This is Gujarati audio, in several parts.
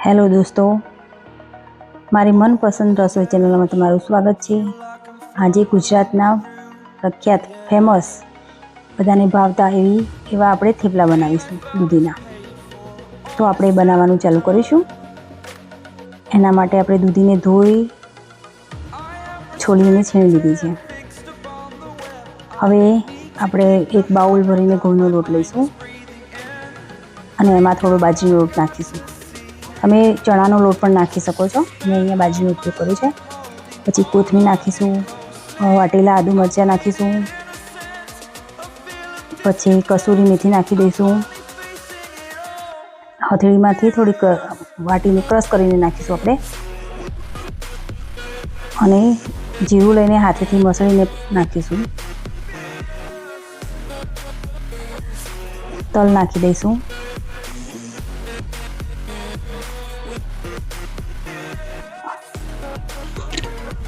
હેલો દોસ્તો, મારી મનપસંદ રસોઈ ચેનલમાં તમારું સ્વાગત છે। આજે ગુજરાતના પ્રખ્યાત ફેમસ બધાને ભાવતા એવા આપણે થેપલા બનાવીશું દૂધીના। તો આપણે બનાવવાનું ચાલુ કરીશું। એના માટે આપણે દૂધીને ધોઈ છોલીને છીણી લીધી છે। હવે આપણે એક બાઉલ ભરીને ઘઉંનો લોટ લઈશું અને એમાં થોડો બાજરીનો લોટ નાખીશું। તમે ચણાનો લોટ પણ નાખી શકો છો। મેં અહીંયા બાજરીનો ઉપયોગ કર્યો છે। પછી કોથમીર નાખીશું, વાટેલા આદુ મરચાં નાખીશું, પછી કસૂરી મેથી નાખી દઈશું। હથેળીમાંથી થોડીક વાટીને ક્રશ કરીને નાખીશું આપણે, અને જીરું લઈને હાથેથી મસળીને નાખીશું। તલ નાખી દઈશું,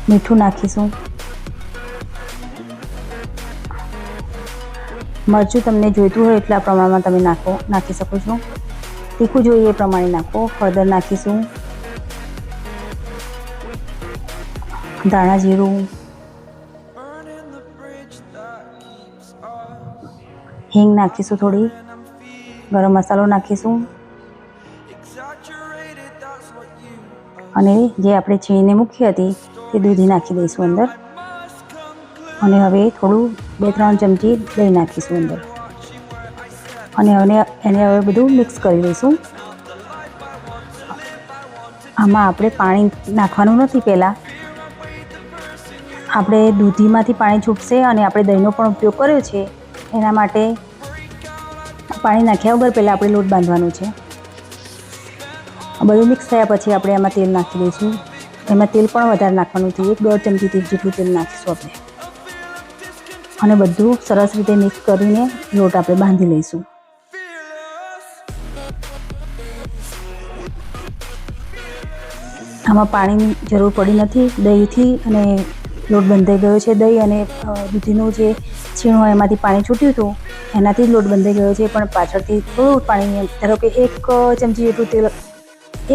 મીઠું નાખીશું, મરચું તમને જોઈતું હોય એટલા પ્રમાણમાં તમે નાખી શકો છો। તીખું જોઈએ એ પ્રમાણે નાખો। હળદર નાખીશું, ધાણા જીરું, હિંગ નાખીશું, થોડી ગરમ મસાલો નાખીશું, અને જે આપણે છીણીને મૂકી હતી તે દૂધી નાખી દઈશું અંદર। અને હવે થોડું 2-3 ચમચી દહીં નાખીશું અંદર, અને એને હવે બધું મિક્સ કરી દઈશું। આમાં આપણે પાણી નાખવાનું નથી। પહેલાં આપણે દૂધીમાંથી પાણી છૂટશે, અને આપણે દહીંનો પણ ઉપયોગ કર્યો છે, એના માટે પાણી નાખ્યા વગર પહેલાં આપણે લોટ બાંધવાનો છે। બધું મિક્સ થયા પછી આપણે એમાં તેલ નાખી દઈશું। એમાં તેલ પણ વધારે નાખવાનું છે, 1-1.5 ચમચી જેટલું તેલ નાખીશું આપણે, અને બધું સરસ રીતે મિક્સ કરીને લોટ આપણે બાંધી લઈશું। આમાં પાણીની જરૂર પડી નથી। દહીંથી અને લોટ બંધાઈ ગયો છે। દહીં અને દૂધીનું જે છીણ હોય એમાંથી પાણી છૂટ્યું હતું, એનાથી જ લોટ બંધાઈ ગયો છે। પણ પાછળથી થોડું પાણી, ધારો કે 1 ચમચી જેટલું તેલ,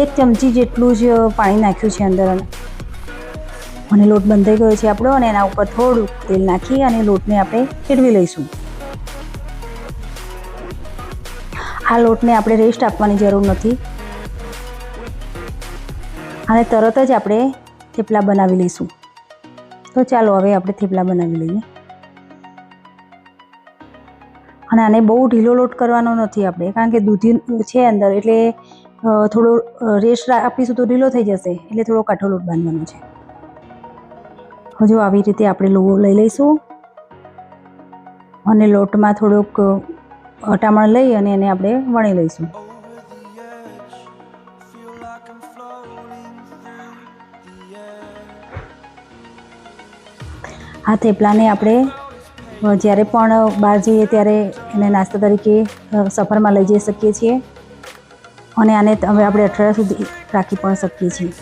1 ચમચી જેટલું જ પાણી નાખ્યું છે અંદર, અને લોટ બંધાઈ ગયો છે આપણો। અને એના ઉપર થોડું તેલ નાખી અને લોટને આપણે ફેરવી લઈશું। આ લોટને આપણે રેસ્ટ આપવાની જરૂર નથી, અને તરત જ આપણે થેપલા બનાવી લઈશું। તો ચાલો હવે આપણે થેપલા બનાવી લઈએ। અને આને બહુ ઢીલો લોટ કરવાનો નથી આપણે, કારણ કે દૂધી છે અંદર, એટલે થોડો રેસ્ટ આપીશું તો ઢીલો થઈ જશે, એટલે થોડો કાઠો લોટ બાંધવાનો છે। હજુ આવી રીતે આપણે લોટ લઈ લઈશું, અને લોટમાં થોડુંક અટામણ લઈ અને એને આપણે વણી લઈશું। આ થેપલાને આપણે જ્યારે પણ બહાર જઈએ ત્યારે એને નાસ્તા તરીકે સફરમાં લઈ જઈ શકીએ છીએ, અને આને હવે આપણે અઠવાડિયા સુધી રાખી પણ શકીએ છીએ।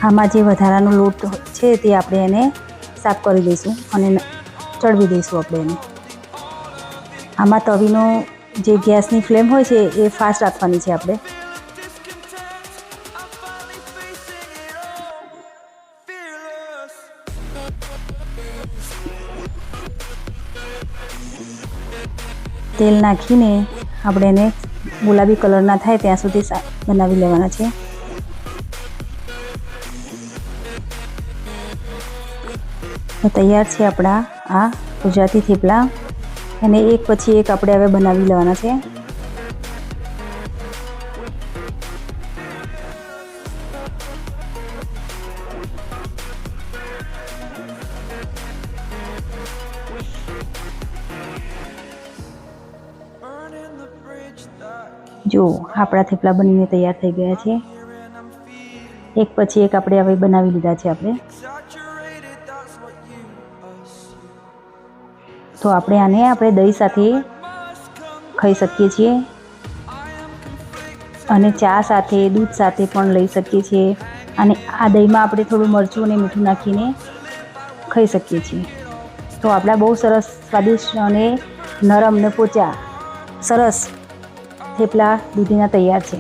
આમાં જે વધારાનો લોટ છે તે આપણે એને સાફ કરી દઈશું, અને ચડવી દઈશું આપણે એને। આમાં તવીનો જે ગેસની ફ્લેમ હોય છે એ ફાસ્ટ રાખવાની છે આપણે। તેલ નાખીને આપણે એને ગુલાબી કલરના થાય ત્યાં સુધી બનાવી લેવાના છે। તો તૈયાર છે આપણા આ ગુજરાતી થેપલા, અને એક પછી એક આપણે હવે બનાવી લેવાના છે। જો આપણા થેપલા બનીને તૈયાર થઈ ગયા છે। એક પછી એક આપણે હવે બનાવી લીધા છે આપણે। તો આપણે દહીં સાથે ખાઈ શકીએ છીએ, અને ચા સાથે, દૂધ સાથે પણ લઈ શકીએ છીએ, અને આ દહીંમાં આપણે થોડું મરચું અને મીઠું નાખીને ખાઈ શકીએ છીએ। તો આપણા બહુ સરસ સ્વાદિષ્ટ અને નરમ ને પોચા સરસ થેપલા દૂધીના તૈયાર છે.